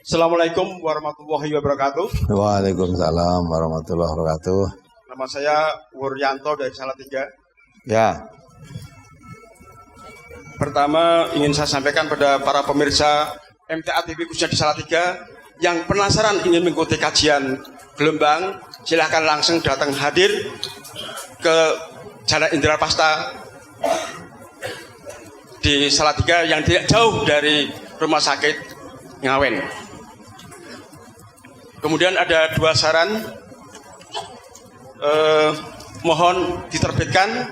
Assalamualaikum warahmatullahi wabarakatuh. Waalaikumsalam warahmatullahi wabarakatuh. Nama saya Wuryanto dari Salatiga. Ya, Pertama ingin saya sampaikan pada para pemirsa MTA TV khususnya di Salatiga yang penasaran ingin mengikuti kajian Gelembang, silahkan langsung datang hadir ke Jalan Indra Pasta di Salatiga yang tidak jauh dari Rumah Sakit Ngawen. Kemudian ada dua saran, mohon diterbitkan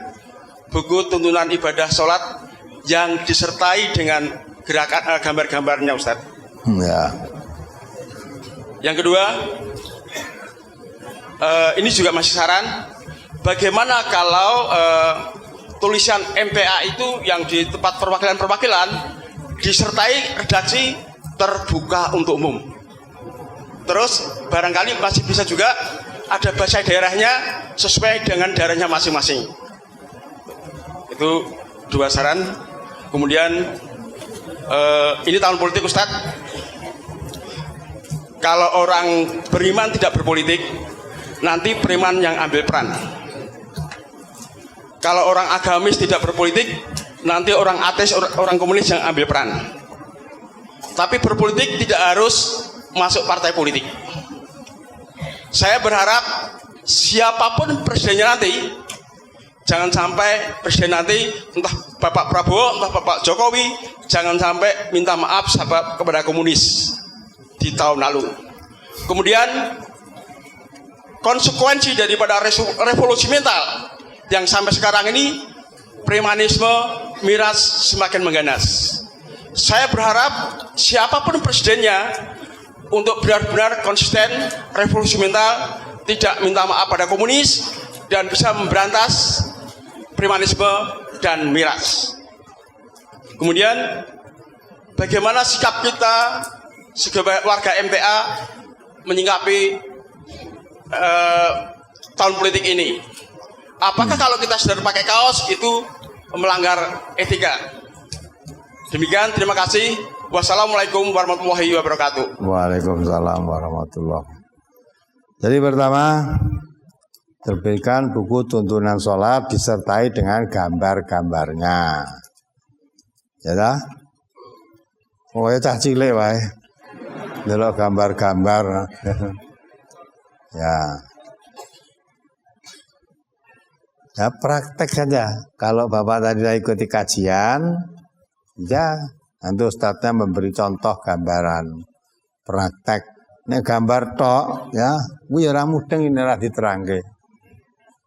buku tuntunan ibadah sholat yang disertai dengan gerakan gambar-gambarnya, Ustaz. ya, Yang kedua, ini juga masih saran, bagaimana kalau tulisan MPA itu yang di tempat perwakilan-perwakilan disertai redaksi terbuka untuk umum. Terus barangkali masih bisa juga ada bahasa daerahnya sesuai dengan daerahnya masing-masing. Itu dua saran. Kemudian ini tahun politik, Ustadz. Kalau orang beriman tidak berpolitik, nanti beriman yang ambil peran. Kalau orang agamis tidak berpolitik, nanti orang ateis, orang komunis yang ambil peran. Tapi berpolitik tidak harus masuk partai politik. Saya berharap siapapun presidennya nanti, jangan sampai presiden nanti entah Bapak Prabowo, entah Bapak Jokowi, jangan sampai minta maaf kepada komunis di tahun lalu. Kemudian konsekuensi daripada revolusi mental yang sampai sekarang ini, premanisme, miras semakin mengganas. Saya berharap siapapun presidennya untuk benar-benar konsisten, revolusi mental, tidak minta maaf pada komunis, dan bisa memberantas premanisme dan miras. Kemudian bagaimana sikap kita sebagai warga MTA menyikapi tahun politik ini? Apakah kalau kita sudah pakai kaos itu melanggar etika? Demikian, terima kasih. Wassalamualaikum warahmatullahi wabarakatuh. Waalaikumsalam warahmatullahi. Jadi pertama, terbitkan buku tuntunan sholat disertai dengan gambar-gambarnya. Ya dah? Pokoknya cah cilik wae. Delok gambar-gambar. Ya. Ya praktek saja. Kalau Bapak tadi ikuti kajian, ya nanti ustadznya memberi contoh gambaran praktek. Nek gambar tok ya, kuwi ora mudeng ini ora diterangke.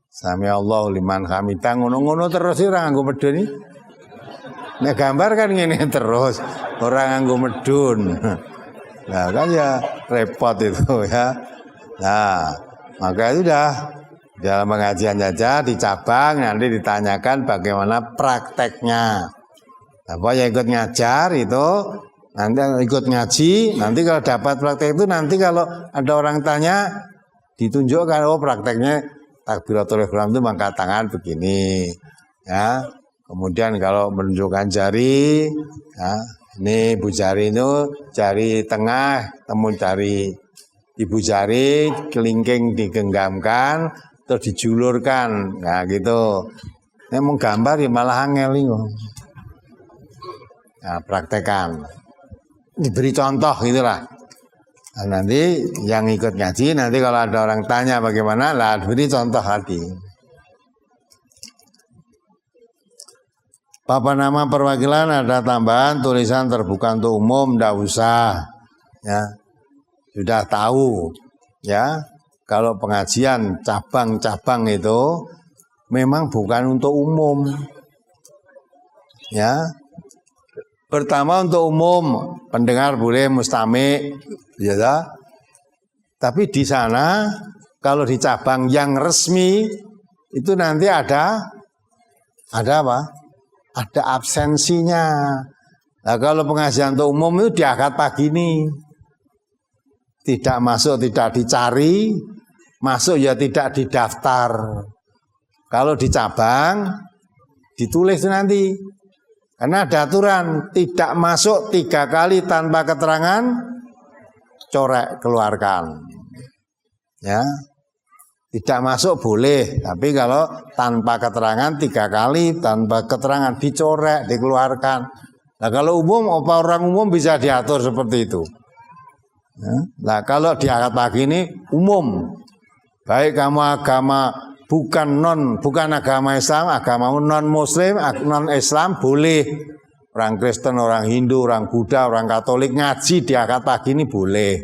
Sami Allah liman hamidah ngono-ngono terus ora nganggo medun. Nek gambar kan ngene terus, ora nganggo medun. Nah, kan ya repot itu ya. Nah, maka itu dah dalam pengajian saja di cabang nanti ditanyakan bagaimana prakteknya. Apa yang ikut ngajar itu nanti ikut ngaji, nanti kalau dapat praktek itu nanti kalau ada orang tanya ditunjukkan oh prakteknya takbiratul ihram itu mengangkat tangan begini ya. Kemudian kalau menunjukkan jari ya, ini ibu jari itu jari tengah temu jari ibu jari kelingking digenggamkan terus dijulurkan nah gitu. Ini mau gambar ya malah angel itu. Nah, praktekan, diberi contoh gitulah. Nah, nanti yang ikut ngaji nanti kalau ada orang tanya bagaimana, lah diberi contoh hati. Papan nama perwakilan ada tambahan tulisan terbuka untuk umum, tidak usah, ya sudah tahu, ya kalau pengajian cabang-cabang itu memang bukan untuk umum, ya. Pertama untuk umum, pendengar boleh mustami, ya. Tapi di sana kalau di cabang yang resmi itu nanti ada apa? Ada absensinya. Nah kalau pengajian untuk umum itu diangkat pagi ini, tidak masuk tidak dicari, masuk ya tidak didaftar. Kalau di cabang ditulis nanti. Karena ada aturan tidak masuk 3 kali tanpa keterangan corek keluarkan. Ya. Tidak masuk boleh, tapi kalau tanpa keterangan 3 kali, tanpa keterangan dicorek, dikeluarkan. Nah kalau umum, apa orang umum bisa diatur seperti itu? Ya. Nah kalau di akad pagi ini umum, baik kamu agama bukan agama Islam, agama non Muslim, non Islam boleh. Orang Kristen, orang Hindu, orang Buddha, orang Katolik ngaji di akad pagi ini boleh.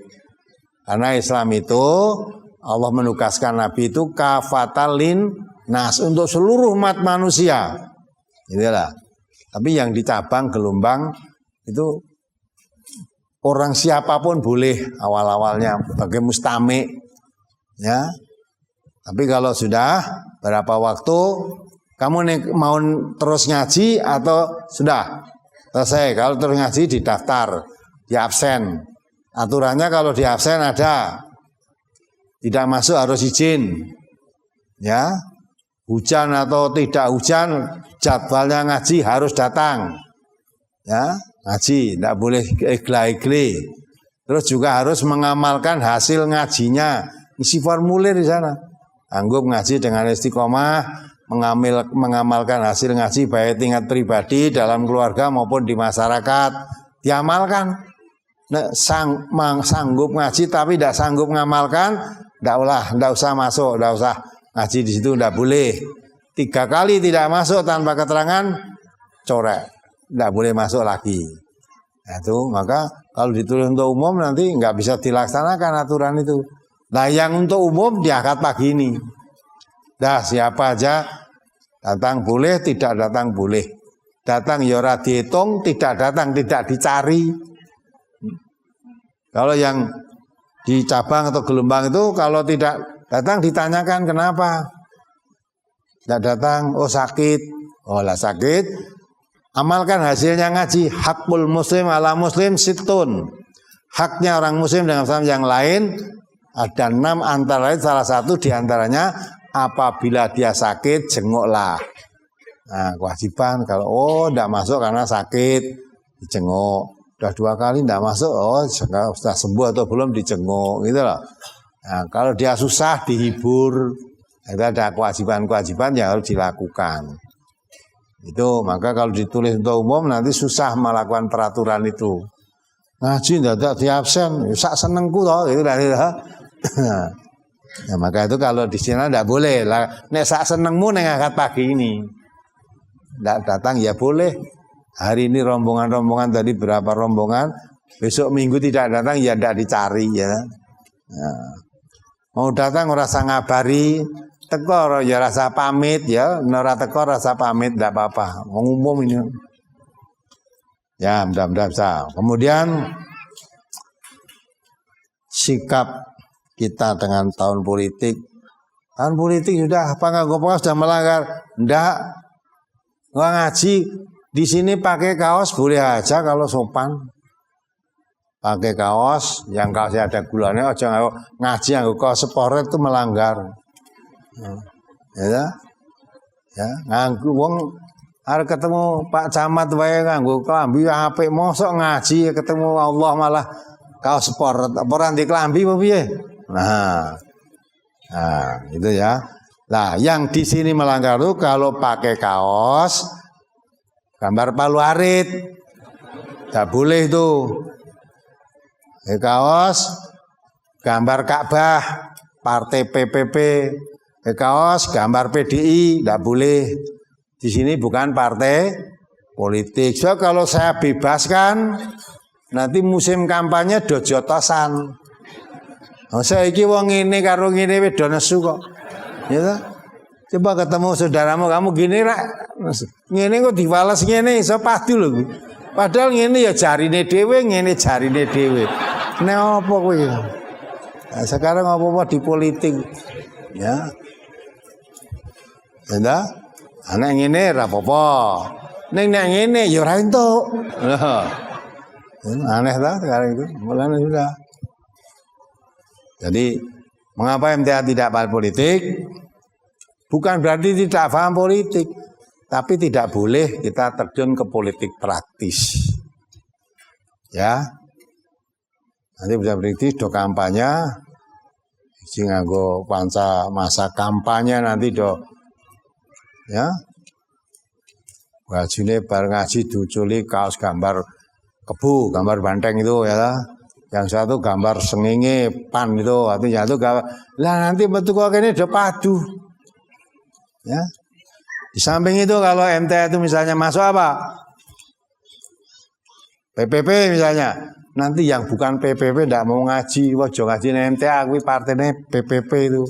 Karena Islam itu Allah menugaskan Nabi itu kafatalin nas untuk seluruh umat manusia. Inilah. Tapi yang di cabang gelombang itu orang siapapun boleh awal-awalnya sebagai mustami. Ya. Tapi kalau sudah berapa waktu kamu mau terus ngaji atau sudah selesai? Kalau terus ngaji didaftar, di absen. Aturannya kalau di absen ada. Tidak masuk harus izin, ya. Hujan atau tidak hujan, jadwalnya ngaji harus datang, ya. Ngaji, tidak boleh igla-igli. Terus juga harus mengamalkan hasil ngajinya, isi formulir di sana. Anggap ngaji dengan istiqomah, mengamalkan hasil ngaji baik tingkat pribadi dalam keluarga maupun di masyarakat, diamalkan. Nah, sanggup ngaji tapi tidak sanggup mengamalkan. Tidak usah masuk, tidak usah ngaji di situ, tidak boleh. 3 kali tidak masuk tanpa keterangan, corek, tidak boleh masuk lagi. Nah, itu maka kalau ditulis untuk umum nanti nggak bisa dilaksanakan aturan itu. Nah yang untuk umum di akad pagi ini, dah siapa aja datang boleh, tidak datang boleh. Datang ya ora dihitung, tidak datang tidak dicari. Kalau yang di cabang atau gelombang itu kalau tidak datang ditanyakan kenapa tidak datang, oh sakit, oh lah sakit, amalkan hasilnya ngaji. Hakul muslim ala muslim situn, haknya orang muslim dengan Islam yang lain ada 6 antara lain, salah satu diantaranya apabila dia sakit jenguklah. Nah kewajiban kalau tidak masuk karena sakit dijenguk. Sudah 2 kali tidak masuk, sudah sembuh atau belum dijenguk, gitu loh. Nah, kalau dia susah dihibur, itu ada kewajiban-kewajiban yang harus dilakukan. Itu maka kalau ditulis untuk umum nanti susah melakukan peraturan itu. Ngaji tidak di absen, sak senengku toh, itu dari nah, maka itu kalau di sini tidak boleh. Nek sak senengmu neng akad pagi ini, tidak datang ya boleh. Hari ini rombongan-rombongan tadi berapa rombongan, besok minggu tidak datang ya tidak dicari ya. Nah, mau datang rasa ngabari, teko ya rasa pamit ya, ora teko rasa pamit tidak apa-apa. Umum ini. Ya, mudah-mudahan bisa. Kemudian sikap kita dengan tahun politik. Tahun politik sudah apa enggak sudah melanggar? Enggak. Enggak ngaji. Di sini pakai kaos boleh aja kalau sopan. Pakai kaos, yang kaosnya ada gulanya, aja ngaji yang kaos sport itu melanggar. Ya, ya, nganggu wong arep ketemu Pak Camat wae nganggo klambi apik, mosok ngaji ketemu Allah malah kaos sport, apa ora ndek klambi apa piye? Nah, itu ya. Nah, yang di sini melanggar itu kalau pakai kaos gambar palu arit, tidak boleh itu. Kaos gambar Ka'bah, partai PPP, kaos gambar PDI, tidak boleh. Di sini bukan partai politik. So kalau saya bebaskan, nanti musim kampanye dojotosan. Saya iki wong ngene karo ngene wis do nesu kok. Ya. Coba ketemu saudaramu, kamu gini rak, ngene kok diwales ngene, iso pasti lho. Padahal ngene ya jarine dhewe, ngene jarine dhewe. Nek apa kuwi? Nah, sekarang apa-apa di politik. Ya. Ya. Anak ngene ra apa-apa. Ning nek ngene ya ora entuk. Aneh ta sekarang itu. Mulane sudah. Jadi, mengapa MTA tidak paham politik? Bukan berarti tidak paham politik, tapi tidak boleh kita terjun ke politik praktis. Ya. Nanti bisa prediksi do kampanye, sing nganggo panca masa kampanye nanti do, ya. Bajune bar ngaji diuculi kaos gambar kebu, gambar banteng itu ya. Yang satu gambar sengenge pan itu, artinya itu gambar. Lah nanti betul kok ini do padu. Ya. Di samping itu kalau MTA itu misalnya masuk apa? PPP misalnya. Nanti yang bukan PPP tidak mau ngaji, wah jangan ngaji MTA, aku partainya PPP itu.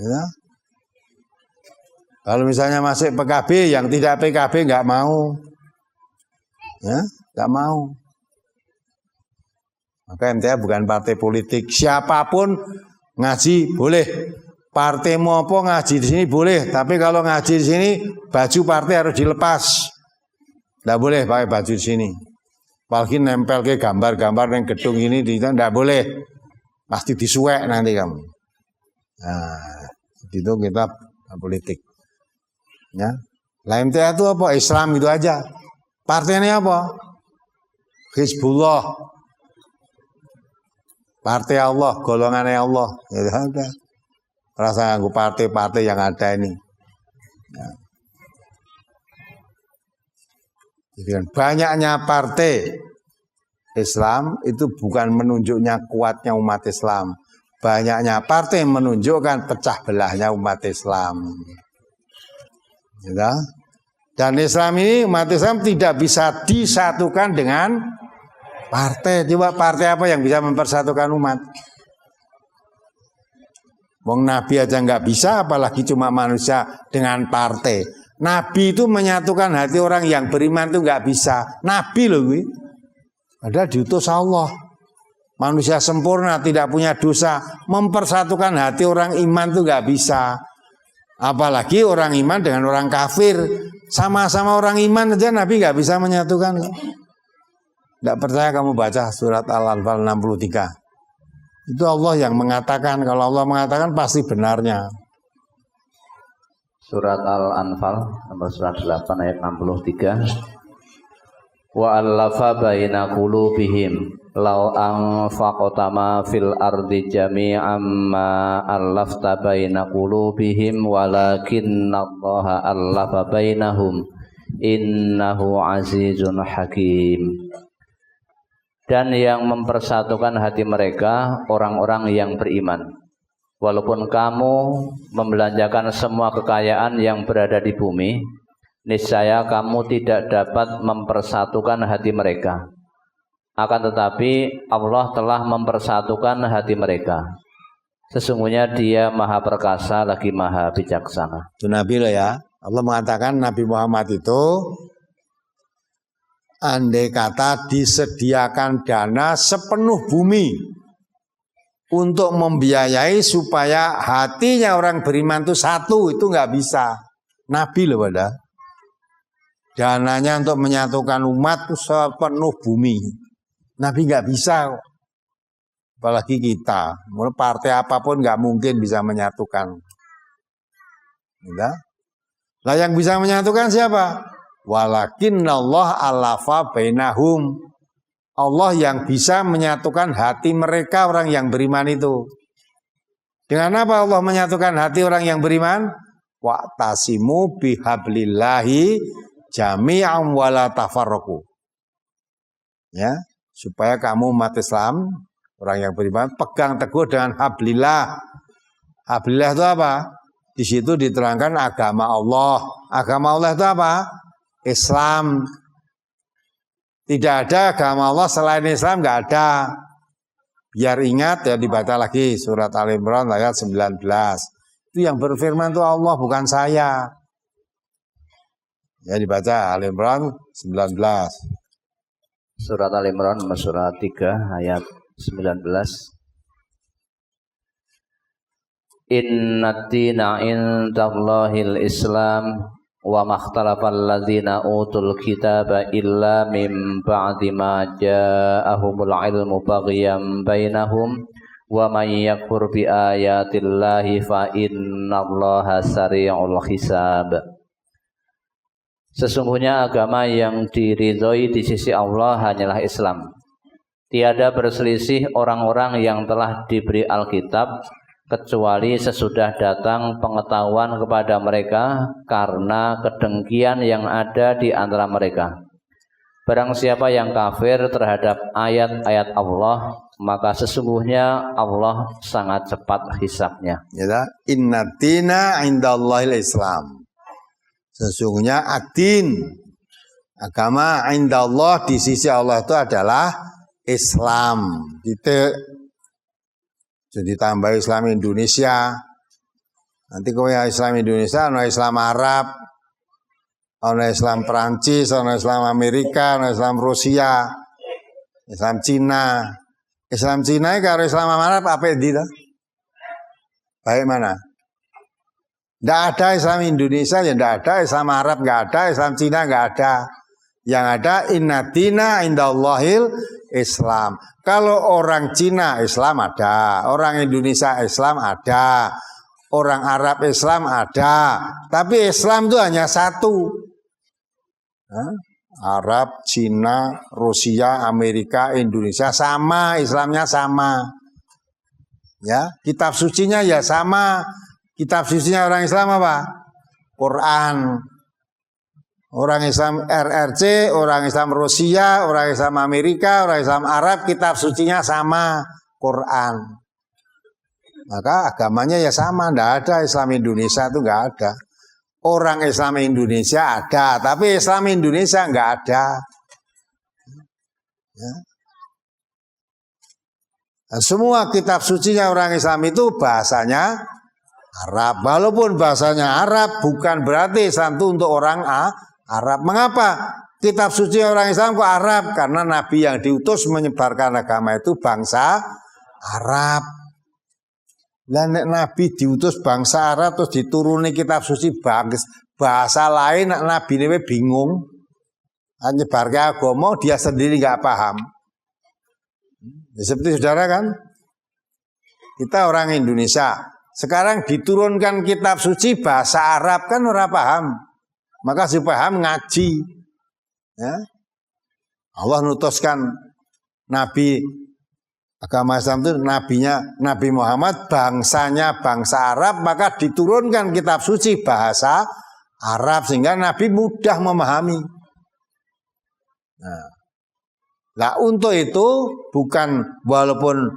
Ya. Kalau misalnya masuk PKB, yang tidak PKB nggak mau, ya nggak mau. Maka MTA bukan partai politik. Siapapun ngaji boleh, partai mau apa ngaji di sini boleh. Tapi kalau ngaji di sini baju partai harus dilepas, nggak boleh pakai baju di sini. Apalagi nempel ke gambar-gambar yang gedung ini tidak boleh, pasti disuek nanti kamu. Nah, itu kita politik. Ya, lah MTA itu apa? Islam itu aja. Partainya apa? Hizbullah, partai Allah, golongannya Allah. Ya ada. Rasa nganggo partai-partai yang ada ini. Ya. Jadi banyaknya partai Islam itu bukan menunjuknya kuatnya umat Islam. Banyaknya partai menunjukkan pecah belahnya umat Islam. Ya. Dan Islam ini, umat Islam tidak bisa disatukan dengan partai. Coba partai apa yang bisa mempersatukan umat? Wong Nabi aja nggak bisa, apalagi cuma manusia dengan partai. Nabi itu menyatukan hati orang yang beriman itu nggak bisa. Nabi loh, padahal diutus Allah. Manusia sempurna, tidak punya dosa. Mempersatukan hati orang iman itu nggak bisa. Apalagi orang iman dengan orang kafir. Sama-sama orang iman aja Nabi nggak bisa menyatukan. Tidak percaya kamu baca surat Al-Anfal 63. Itu Allah yang mengatakan. Kalau Allah mengatakan pasti benarnya. Surat Al-Anfal nomor 108 ayat 63. Wa allafa baina qulubihim law anfaqta ma fil ardi jami'an ma allafta baina qulubihim walakinallaha allafa bainahum innahu azizun hakim. Dan yang mempersatukan hati mereka orang-orang yang beriman. Walaupun kamu membelanjakan semua kekayaan yang berada di bumi, niscaya kamu tidak dapat mempersatukan hati mereka. Akan tetapi Allah telah mempersatukan hati mereka. Sesungguhnya Dia Maha Perkasa lagi Maha Bijaksana. Itu Nabi loh ya. Allah mengatakan Nabi Muhammad itu andai kata disediakan dana sepenuh bumi untuk membiayai supaya hatinya orang beriman itu satu, itu nggak bisa. Nabi loh pada. Dananya untuk menyatukan umat sepenuh bumi. Nabi nggak bisa. Apalagi kita. Partai apapun nggak mungkin bisa menyatukan. Enggak? Lah yang bisa menyatukan siapa? Walakinnallah alafa bainahum. Allah yang bisa menyatukan hati mereka orang yang beriman itu. Dengan apa Allah menyatukan hati orang yang beriman? Wa'tasimu bihablillahi jami'an wala tafarraqu. Ya, supaya kamu umat Islam, orang yang beriman, pegang teguh dengan hablillah. Hablillah itu apa? Di situ diterangkan agama Allah. Agama Allah itu apa? Islam. Tidak ada agama Allah selain Islam, nggak ada. Biar ingat ya dibaca lagi surat Al-Imran ayat 19. Itu yang berfirman itu Allah bukan saya. Ya dibaca Al-Imran 19. Surat Al-Imran nomor surat 3 ayat 19. Innaddina indallahil Islam wa makhtalafal ladzina utul kitaba illa min ba'di ma ja'ahumul ilmu baghyan bainahum wa may yakfur bi ayatillahi fa innallaha sari'ul hisab. Sesungguhnya agama yang diridhoi di sisi Allah hanyalah Islam. tiada berselisih orang-orang yang telah diberi Alkitab kecuali sesudah datang pengetahuan kepada mereka karena kedengkian yang ada di antara mereka. Barang siapa yang kafir terhadap ayat-ayat Allah, maka sesungguhnya Allah sangat cepat hisabnya. Ya, inna dina indallahil Islam. Sesungguhnya ad-din, agama indallah di sisi Allah itu adalah Islam. Jadi tambah Islam Indonesia. Nanti kalau Islam Indonesia, ada Islam Arab, ada Islam Perancis, ada Islam Amerika, ada Islam Rusia, Islam Cina. Islam Cina kalau Islam Arab apa itu? Baik mana? Tidak ada Islam Indonesia, ya tidak ada. Islam Arab nggak ada, Islam Cina nggak ada. Yang ada inna dina indallahil Islam. Kalau orang Cina Islam ada, orang Indonesia Islam ada, orang Arab Islam ada. Tapi Islam itu hanya satu. Arab, Cina, Rusia, Amerika, Indonesia sama, Islamnya sama. Ya, kitab sucinya ya sama. Kitab sucinya orang Islam apa? Quran. Orang Islam RRC, orang Islam Rusia, orang Islam Amerika, orang Islam Arab, kitab sucinya sama, Quran. Maka agamanya ya sama, tidak ada Islam Indonesia itu nggak ada. Orang Islam Indonesia ada, tapi Islam Indonesia nggak ada. Ya. Dan semua kitab sucinya orang Islam itu bahasanya Arab. Walaupun bahasanya Arab, bukan berarti Islam itu untuk orang Arab. Mengapa? Kitab suci orang Islam kok Arab? Karena Nabi yang diutus menyebarkan agama itu bangsa Arab. Dan Nabi diutus bangsa Arab terus dituruni kitab suci bahasa lain, Nabi ini bingung. Menyebarkan agama dia sendiri nggak paham. Ya, seperti saudara kan? Kita orang Indonesia. Sekarang diturunkan kitab suci bahasa Arab kan orang paham. Maka si paham ngaji. Ya. Allah nutuskan Nabi agama Islam itu Nabi Muhammad bangsanya bangsa Arab, maka diturunkan kitab suci bahasa Arab sehingga Nabi mudah memahami. Nah, untuk itu bukan walaupun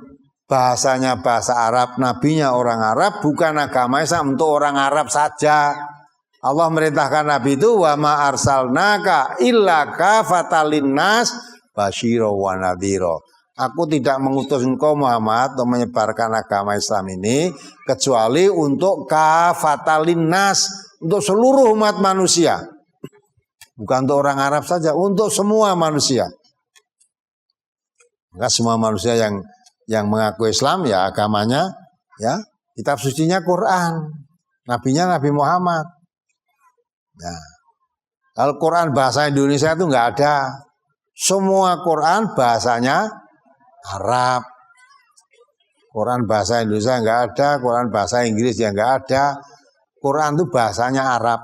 bahasanya bahasa Arab, nabinya orang Arab, bukan agama Islam untuk orang Arab saja. Allah merintahkan Nabi itu wa ma arsalnaka illa kafatan linnas basyira wa nadhira. Aku tidak mengutus engkau Muhammad untuk menyebarkan agama Islam ini kecuali untuk kafatan linnas, untuk seluruh umat manusia. Bukan untuk orang Arab saja, untuk semua manusia. Maka semua manusia yang mengaku Islam ya agamanya ya kitab sucinya Quran, nabinya Nabi Muhammad. Nah, kalau Quran bahasa Indonesia itu nggak ada. Semua Quran bahasanya Arab. Quran bahasa Indonesia nggak ada, Quran bahasa Inggris ya nggak ada. Quran itu bahasanya Arab.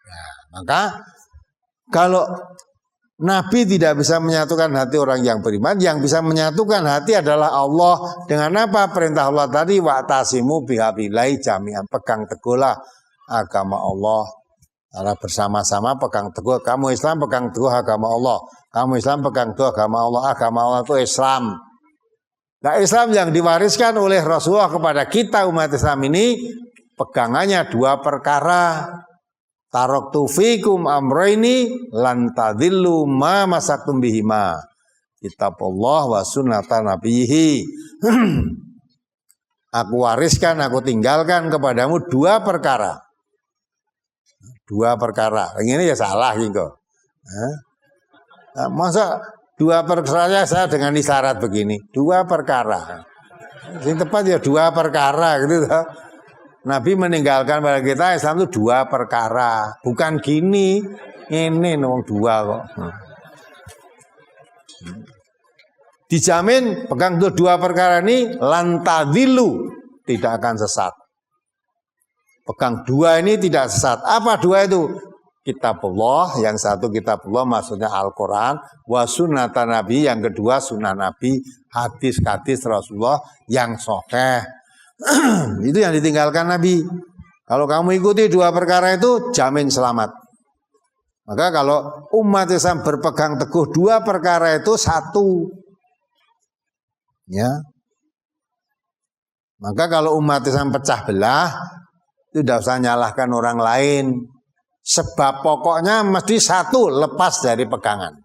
Nah, maka kalau Nabi tidak bisa menyatukan hati orang yang beriman, yang bisa menyatukan hati adalah Allah. Dengan apa? Perintah Allah tadi, wa'tasimu bihabillahi jami'an, pegang teguhlah agama Allah. Karena bersama-sama pegang teguh, kamu Islam pegang teguh agama Allah. Kamu Islam pegang teguh agama Allah. Agama Allah itu Islam. Nah, Islam yang diwariskan oleh Rasulullah kepada kita umat Islam ini, pegangannya dua perkara. Taraktu fikum amraini lan tadillu ma masaktum bihima. Kitabullah wa sunnata nabiyhi. Aku wariskan, aku tinggalkan kepadamu dua perkara. Dua perkara. Ini ya salah gitu. Masa dua perkara saya dengan isyarat begini. Dua perkara. Yang tepat ya dua perkara gitu. Nabi meninggalkan pada kita Islam itu dua perkara, bukan gini, ini nomor dua kok. Dijamin pegang dua perkara ini lantadilu, tidak akan sesat. Pegang dua ini tidak sesat. Apa dua itu? kitabullah, yang satu kitabullah maksudnya Al-Quran, wa sunnata Nabi, yang kedua sunnah Nabi, hadis-hadis Rasulullah yang sahih. Itu yang ditinggalkan Nabi. Kalau kamu ikuti dua perkara itu, jamin selamat. Maka kalau umat Islam berpegang teguh dua perkara itu satu, ya. Maka kalau umat Islam pecah belah, itu tidak usah nyalahkan orang lain. Sebab pokoknya mesti satu, lepas dari pegangan.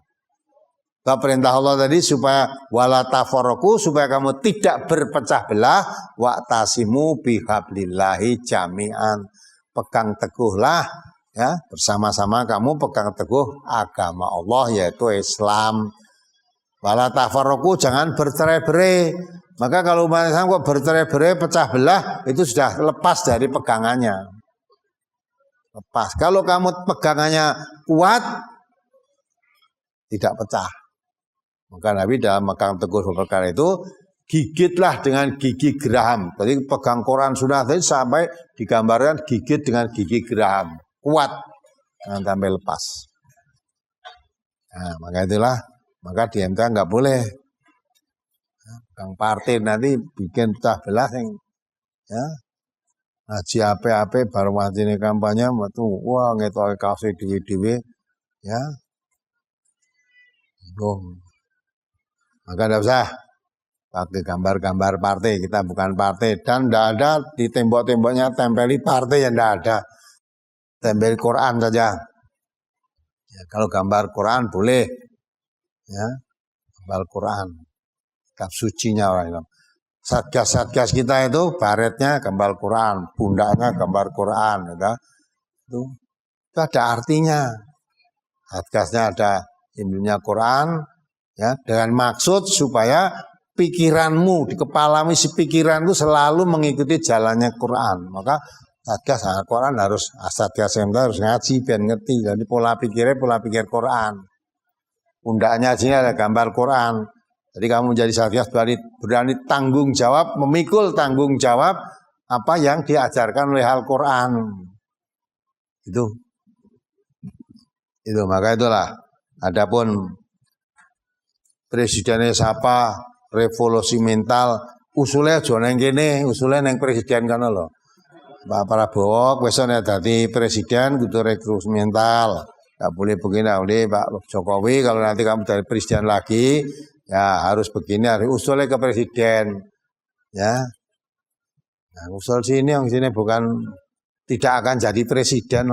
Perintah Allah tadi supaya wala tafarraqu, supaya kamu tidak berpecah belah, wa'tasimu bihablillahi jami'an. Pegang teguhlah, ya, bersama-sama kamu pegang teguh agama Allah, yaitu Islam. Wala tafarraqu, jangan bercerai-berai. Maka kalau umat Islam kok bercerai-berai, pecah belah, itu sudah lepas dari pegangannya. Lepas. Kalau kamu pegangannya kuat, tidak pecah. Maka Nabi dalam pegang teguh perkara itu, gigitlah dengan gigi geraham. Jadi pegang Quran sunnah tadi sampai digambarkan gigit dengan gigi geraham. Kuat, jangan sampai lepas. Nah, maka itulah, maka di MTA nggak boleh. Kang partai nanti bikin pecah belah yang, ya, ngaji ape-ape baru wajine kampanye metu wah ngetoke kaos dhewe-dhewe, ya. Dong. Maka tidak usah pakai gambar-gambar partai, kita bukan partai, dan tidak ada di tembok-temboknya tempeli partai, yang tidak ada. Tempel Quran saja. Ya, kalau gambar Quran boleh, ya, gambar Quran. Kitab sucinya orang Islam. Satgas-satgas kita itu baretnya gambar Quran, pundaknya gambar Quran, ya. Itu ada artinya. Satgasnya ada ilmunya Quran, ya, dengan maksud supaya pikiranmu di kepalamu, si pikiran itu selalu mengikuti jalannya Quran. Maka satgas Quran harus, satgas yang harus ngaji biar ngerti. Jadi pola pikirnya pola pikir Quran. Pundaknya sini ada gambar Quran. Jadi kamu menjadi satgas berani tanggung jawab, memikul tanggung jawab apa yang diajarkan oleh Al-Quran. Itu maka itulah. Adapun presidennya siapa, revolusi mental, usulnya aja nang kene, usulnya nang presiden kan lho. Pak Prabowo besoknya dadi presiden kudu revolusi mental. Enggak boleh begini, oleh Pak Jokowi kalau nanti kamu dari presiden lagi, ya harus begini, harus usulnya ke presiden, ya. Nah, usul sini yang sini bukan tidak akan jadi presiden.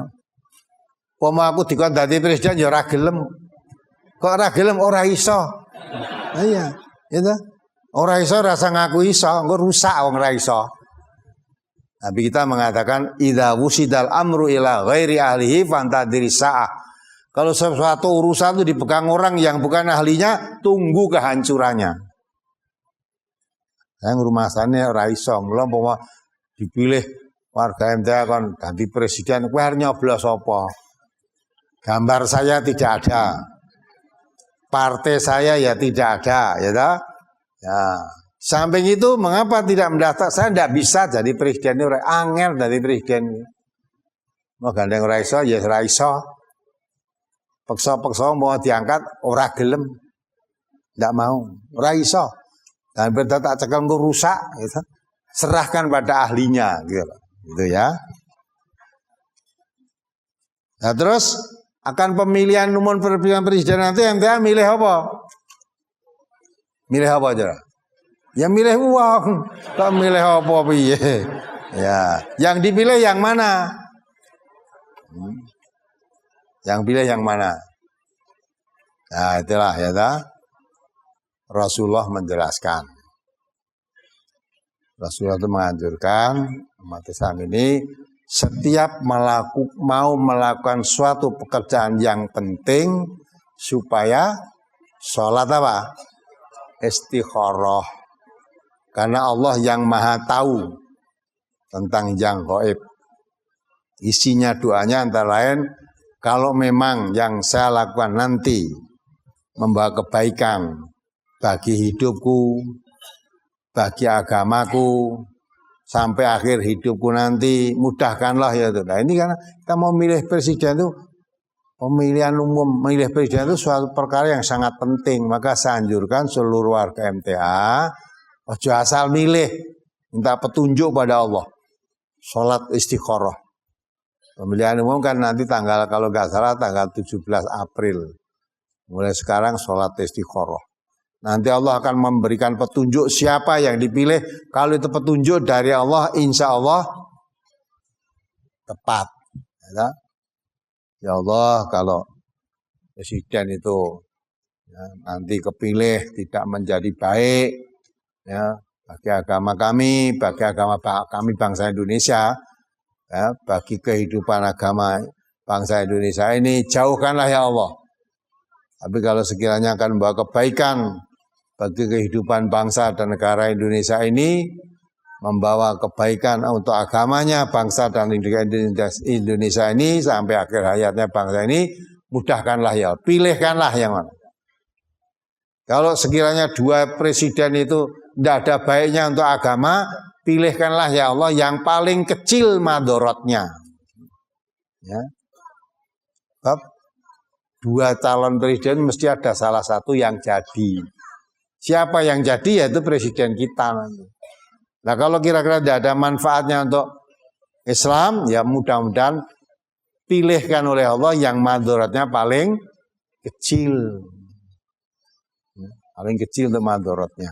Poma aku dikon dadi presiden ya ora gelem. Kok ora gelem, ora iso. Nah, iya, itu. Ora iso rasa ngaku iso, engko rusak wong ora iso. Tapi kita mengatakan idza wusidal amru ila ghairi ahlihi fantadiri sa'ah. Kalau sesuatu urusan itu dipegang orang yang bukan ahlinya, tunggu kehancurannya. Yang rumasannya raiso, belum bahwa dipilih warga MTA kan ganti presiden, kowe arep nyoblos apa? Gambar saya tidak ada, partai saya ya tidak ada, ya toh? Ya. Samping itu, mengapa tidak mendaftar? Saya tidak bisa jadi presiden, ini angel dari presiden. Mau gandeng raiso, ya raiso. Peksa-peksa mau diangkat, ora gelem, tidak mau, ora iso. Dan berarti tak cekel engko rusak, gitu. Serahkan pada ahlinya, gitu ya. Nah terus akan pemilihan umum pemilihan presiden nanti MTA milih apa? Milih apa aja? Ya milih uang, tak milih apa piye? Ya, yang dipilih yang mana? Yang pilih yang mana? Nah itulah ya ta? Rasulullah menjelaskan. Rasulullah itu menganjurkan umat Islam ini setiap mau melakukan suatu pekerjaan yang penting supaya sholat apa? Istikharah. Karena Allah yang maha tahu tentang yang gaib. Isinya doanya antara lain, kalau memang yang saya lakukan nanti membawa kebaikan bagi hidupku, bagi agamaku, sampai akhir hidupku nanti, mudahkanlah ya itu. Nah ini karena kita mau milih presiden itu pemilihan umum, memilih presiden itu suatu perkara yang sangat penting. Maka saya anjurkan seluruh warga MTA, ojo asal milih, minta petunjuk pada Allah. Sholat istikharah. Pemilihan umum kan nanti tanggal, kalau nggak salah tanggal 17 April. Mulai sekarang sholat istikharah. Nanti Allah akan memberikan petunjuk siapa yang dipilih. Kalau itu petunjuk dari Allah, insya Allah tepat. Ya Allah, kalau presiden itu ya, nanti kepilih tidak menjadi baik ya, bagi agama kami, bagi agama kami bangsa Indonesia, ya, bagi kehidupan agama bangsa Indonesia ini, jauhkanlah ya Allah. Tapi kalau sekiranya akan membawa kebaikan bagi kehidupan bangsa dan negara Indonesia ini, membawa kebaikan untuk agamanya bangsa dan Indonesia ini sampai akhir hayatnya bangsa ini, mudahkanlah ya, pilihkanlah yang mana. Kalau sekiranya dua presiden itu tidak ada baiknya untuk agama, pilihkanlah ya Allah yang paling kecil madorotnya. Ya. Dua calon presiden mesti ada salah satu yang jadi. Siapa yang jadi yaitu presiden kita nanti. Nah kalau kira-kira tidak ada manfaatnya untuk Islam, ya mudah-mudahan pilihkan oleh Allah yang madorotnya paling kecil. Paling kecil untuk madorotnya.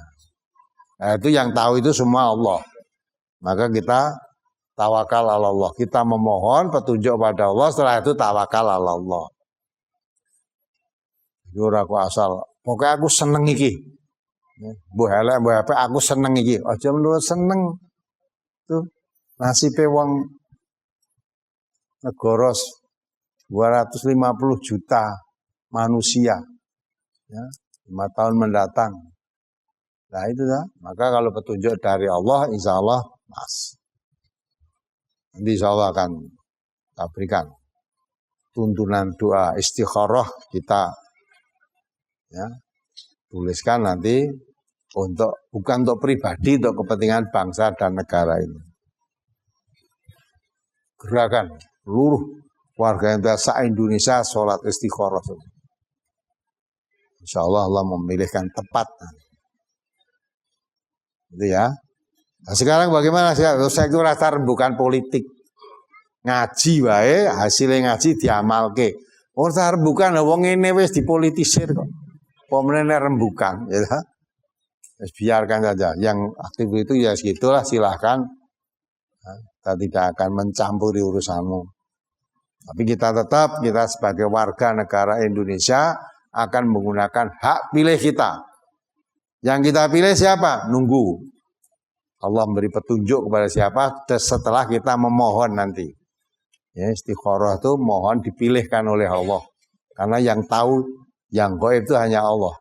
Nah itu yang tahu itu semua Allah. Maka kita tawakal ala Allah. Kita memohon petunjuk pada Allah, setelah itu tawakal ala Allah. Ora aku asal, pokoknya aku seneng iki. Mbok elek mbok apik aku seneng iki. Aja menurut seneng. Tuh nasibe wong negara 250 juta manusia. Ya, 5 tahun mendatang. Nah itu dah. Maka kalau petunjuk dari Allah, insya Allah mas. Nanti insya Allah akan kita berikan tuntunan doa istikharah kita. Ya, tuliskan nanti bukan untuk pribadi, untuk kepentingan bangsa dan negara ini. Gerakan seluruh warga yang se-Indonesia sholat istikharah. Insya Allah Allah memilihkan tepat. Itu ya. Nah, sekarang bagaimana? Saya kira bukan politik. Ngaji wae, hasilnya ngaji diamalke. Orang bukan wong ini wis dipolitisir kok. Pemenang rembukan, ya. Biarkan saja. Yang aktif itu ya segitulah, silahkan. Kita tidak akan mencampuri urusanmu. Tapi kita sebagai warga negara Indonesia akan menggunakan hak pilih kita. Yang kita pilih siapa? Nunggu. Allah memberi petunjuk kepada siapa setelah kita memohon nanti. Ya, istikharah itu mohon dipilihkan oleh Allah. Karena yang tahu yang gaib itu hanya Allah.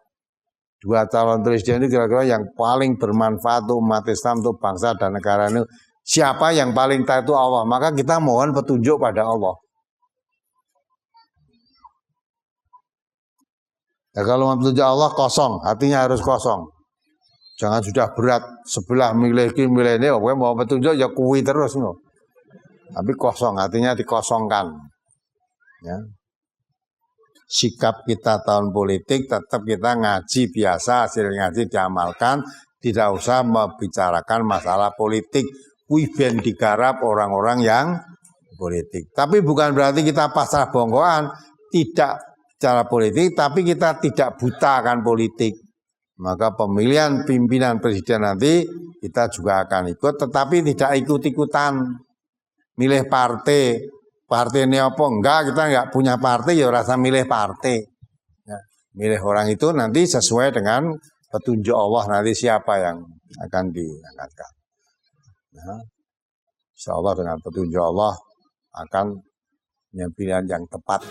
Dua calon presiden itu kira-kira yang paling bermanfaat untuk umat Islam, untuk bangsa dan negara ini. Siapa yang paling tahu itu Allah. Maka kita mohon petunjuk pada Allah. Ya, kalau mau petunjuk Allah kosong, hatinya harus kosong. Jangan sudah berat sebelah milih ini, pokoknya mau petunjuk ya kuwi terus. No. Tapi kosong, hatinya dikosongkan. Ya. Sikap kita tahun politik tetap kita ngaji biasa, hasil ngaji diamalkan, tidak usah membicarakan masalah politik. Kuwi ben digarap orang-orang yang politik. Tapi bukan berarti kita pasrah bongkoan, tidak secara politik, tapi kita tidak buta akan politik. Maka pemilihan pimpinan presiden nanti kita juga akan ikut, tetapi tidak ikut-ikutan milih partai. Partai ini apa? Enggak, kita enggak punya partai, ya rasa milih partai. Ya, milih orang itu nanti sesuai dengan petunjuk Allah nanti siapa yang akan diangkatkan. Ya, insya Allah dengan petunjuk Allah akan punya pilihan yang tepat.